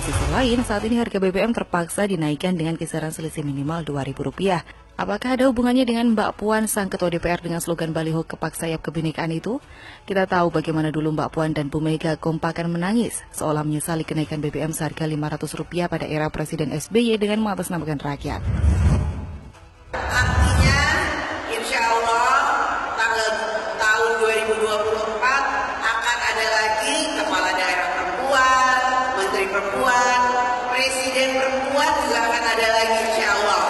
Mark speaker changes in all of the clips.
Speaker 1: sisi lain, saat ini harga BBM terpaksa dinaikkan dengan kisaran selisih minimal Rp2.000. Apakah ada hubungannya dengan Mbak Puan, sang Ketua DPR dengan slogan baliho kepak sayap kebinekaan itu? Kita tahu bagaimana dulu Mbak Puan dan Bu Mega kompakan menangis, seolah menyesali kenaikan BBM seharga Rp500 pada era Presiden SBY dengan mengatasnamakan rakyat.
Speaker 2: Artinya, insya Allah tahun 2024 akan ada lagi kepala daerah perempuan, menteri perempuan, presiden perempuan juga akan ada lagi insya Allah.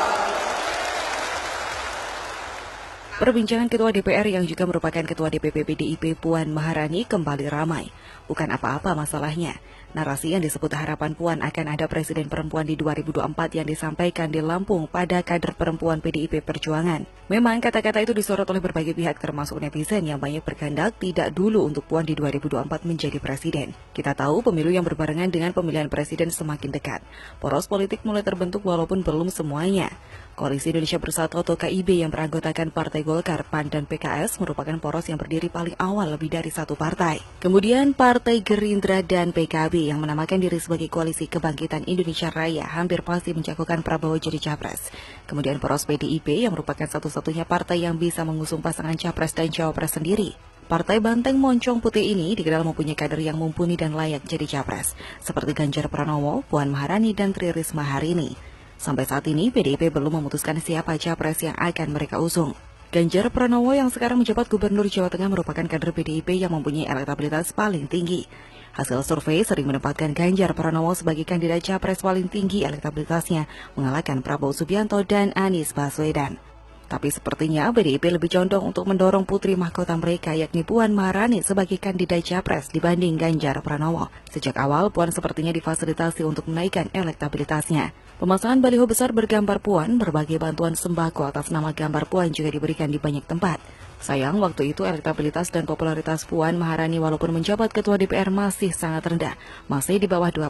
Speaker 1: Perbincangan Ketua DPR yang juga merupakan Ketua DPP PDIP Puan Maharani kembali ramai. Bukan apa-apa masalahnya. Narasi yang disebut harapan Puan akan ada presiden perempuan di 2024 yang disampaikan di Lampung pada kader perempuan PDIP Perjuangan. Memang kata-kata itu disorot oleh berbagai pihak termasuk netizen yang banyak berkehendak tidak dulu untuk Puan di 2024 menjadi presiden. Kita tahu pemilu yang berbarengan dengan pemilihan presiden semakin dekat. Poros politik mulai terbentuk walaupun belum semuanya. Koalisi Indonesia Bersatu atau KIB yang beranggotakan Partai Golkar, PAN, dan PKS merupakan poros yang berdiri paling awal lebih dari satu partai. Kemudian Partai Gerindra dan PKB yang menamakan diri sebagai Koalisi Kebangkitan Indonesia Raya hampir pasti menjagokan Prabowo jadi capres. Kemudian poros PDIP yang merupakan satu-satunya partai yang bisa mengusung pasangan capres dan cawapres sendiri. Partai Banteng Moncong Putih ini dikenal mempunyai kader yang mumpuni dan layak jadi capres, seperti Ganjar Pranowo, Puan Maharani, dan Tri Risma hari ini. Sampai saat ini, PDIP belum memutuskan siapa capres yang akan mereka usung. Ganjar Pranowo yang sekarang menjabat Gubernur Jawa Tengah merupakan kader PDIP yang mempunyai elektabilitas paling tinggi. Hasil survei sering menempatkan Ganjar Pranowo sebagai kandidat capres paling tinggi elektabilitasnya, mengalahkan Prabowo Subianto dan Anies Baswedan. Tapi sepertinya PDIP lebih condong untuk mendorong putri mahkota mereka yakni Puan Maharani sebagai kandidat capres dibanding Ganjar Pranowo. Sejak awal Puan sepertinya difasilitasi untuk menaikkan elektabilitasnya. Pemasangan baliho besar bergambar Puan, berbagai bantuan sembako atas nama gambar Puan juga diberikan di banyak tempat. Sayang, waktu itu elektabilitas dan popularitas Puan Maharani walaupun menjabat Ketua DPR masih sangat rendah, masih di bawah 2%.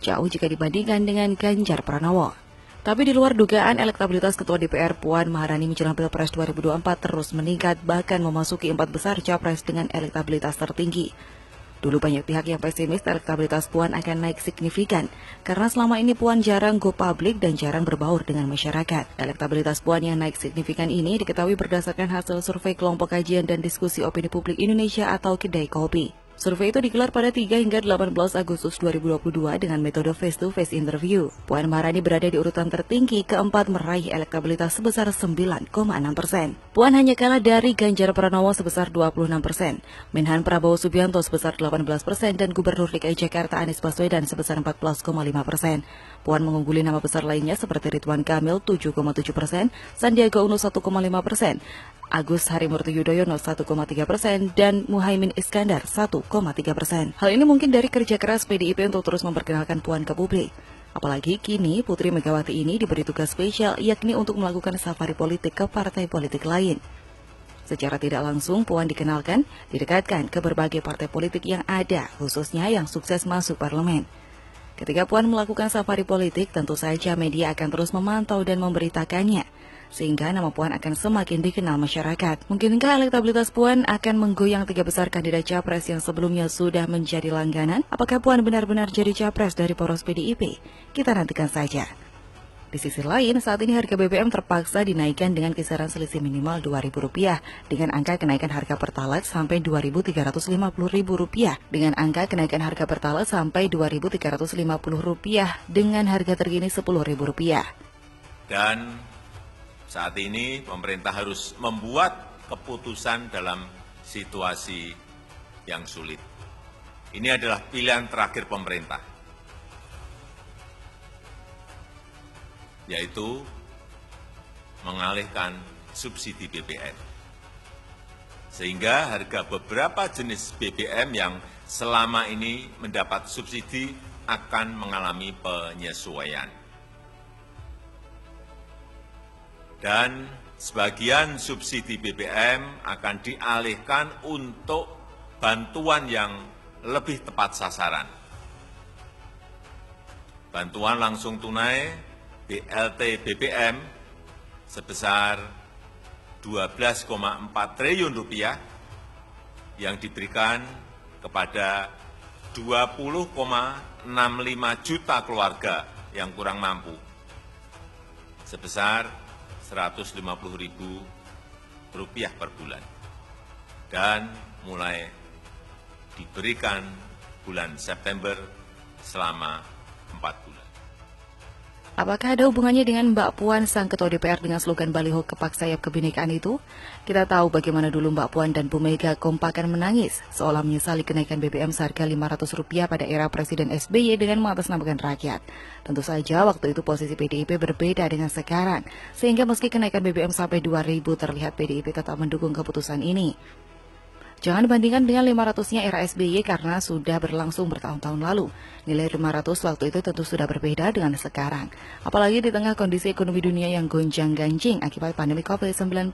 Speaker 1: Jauh jika dibandingkan dengan Ganjar Pranowo. Tapi di luar dugaan, elektabilitas Ketua DPR Puan Maharani menjelang Pilpres 2024 terus meningkat, bahkan memasuki 4 besar capres dengan elektabilitas tertinggi. Dulu banyak pihak yang pesimis elektabilitas Puan akan naik signifikan, karena selama ini Puan jarang go publik dan jarang berbaur dengan masyarakat. Elektabilitas Puan yang naik signifikan ini diketahui berdasarkan hasil survei Kelompok Kajian dan Diskusi Opini Publik Indonesia atau Kedai Kopi. Survei itu digelar pada 3 hingga 18 Agustus 2022 dengan metode face-to-face interview. Puan Maharani berada di urutan tertinggi keempat meraih elektabilitas sebesar 9,6%. Puan hanya kalah dari Ganjar Pranowo sebesar 26%, Menhan Prabowo Subianto sebesar 18%, dan Gubernur DKI Jakarta Anies Baswedan sebesar 14,5%. Puan mengungguli nama besar lainnya seperti Ridwan Kamil 7,7%, Sandiaga Uno 1,5%, Agus Harimurti Yudhoyono 1,3%, dan Muhaimin Iskandar 1,3%. Hal ini mungkin dari kerja keras PDIP untuk terus memperkenalkan Puan ke publik. Apalagi kini Putri Megawati ini diberi tugas spesial yakni untuk melakukan safari politik ke partai politik lain. Secara tidak langsung Puan dikenalkan, didekatkan ke berbagai partai politik yang ada, khususnya yang sukses masuk parlemen. Ketika Puan melakukan safari politik, tentu saja media akan terus memantau dan memberitakannya, sehingga nama Puan akan semakin dikenal masyarakat. Mungkinkah elektabilitas Puan akan menggoyang 3 besar kandidat capres yang sebelumnya sudah menjadi langganan? Apakah Puan benar-benar jadi capres dari poros PDIP? Kita nantikan saja. Di sisi lain, saat ini harga BBM terpaksa dinaikkan dengan kisaran selisih minimal Rp2.000 dengan angka kenaikan harga Pertalite sampai Rp2.350.000, dengan angka kenaikan harga Pertalite sampai Rp2.350 dengan harga terkini Rp10.000.
Speaker 3: Dan saat ini pemerintah harus membuat keputusan dalam situasi yang sulit. Ini adalah pilihan terakhir pemerintah, yaitu mengalihkan subsidi BBM. Sehingga harga beberapa jenis BBM yang selama ini mendapat subsidi akan mengalami penyesuaian. Dan sebagian subsidi BBM akan dialihkan untuk bantuan yang lebih tepat sasaran. Bantuan langsung tunai BLT BBM sebesar Rp12,4 triliun yang diberikan kepada 20,65 juta keluarga yang kurang mampu sebesar Rp150.000 per bulan dan mulai diberikan bulan September selama 4 bulan.
Speaker 1: Apakah ada hubungannya dengan Mbak Puan, sang Ketua DPR, dengan slogan baliho kepak sayap kebinekaan itu? Kita tahu bagaimana dulu Mbak Puan dan Bu Mega kompakan menangis, seolah menyesali kenaikan BBM seharga Rp500 pada era Presiden SBY dengan mengatasnamakan rakyat. Tentu saja waktu itu posisi PDIP berbeda dengan sekarang, sehingga meski kenaikan BBM sampai Rp2.000 terlihat PDIP tetap mendukung keputusan ini. Jangan dibandingkan dengan 500-nya era SBY karena sudah berlangsung bertahun-tahun lalu. Nilai 500 waktu itu tentu sudah berbeda dengan sekarang. Apalagi di tengah kondisi ekonomi dunia yang gonjang-ganjing akibat pandemi COVID-19.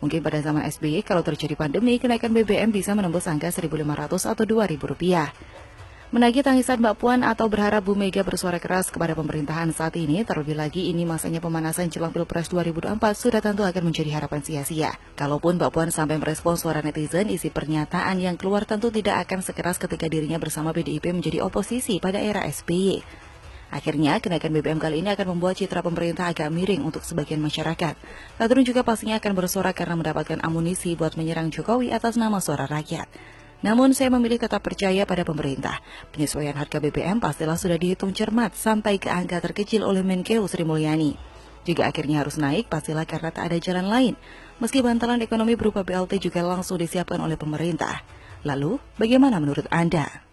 Speaker 1: Mungkin pada zaman SBY kalau terjadi pandemi, kenaikan BBM bisa menembus angka Rp1.500 atau Rp2.000. Menagih tangisan Mbak Puan atau berharap Bu Mega bersuara keras kepada pemerintahan saat ini, terlebih lagi ini masanya pemanasan jelang Pilpres 2024 sudah tentu akan menjadi harapan sia-sia. Kalaupun Mbak Puan sampai merespons suara netizen, isi pernyataan yang keluar tentu tidak akan sekeras ketika dirinya bersama PDIP menjadi oposisi pada era SBY. Akhirnya, kenaikan BBM kali ini akan membuat citra pemerintah agak miring untuk sebagian masyarakat. Kadrun juga pastinya akan bersorak karena mendapatkan amunisi buat menyerang Jokowi atas nama suara rakyat. Namun saya memilih tetap percaya pada pemerintah. Penyesuaian harga BBM pastilah sudah dihitung cermat sampai ke angka terkecil oleh Menkeu Sri Mulyani. Jika akhirnya harus naik, pastilah karena tak ada jalan lain. Meski bantalan ekonomi berupa BLT juga langsung disiapkan oleh pemerintah. Lalu, bagaimana menurut Anda?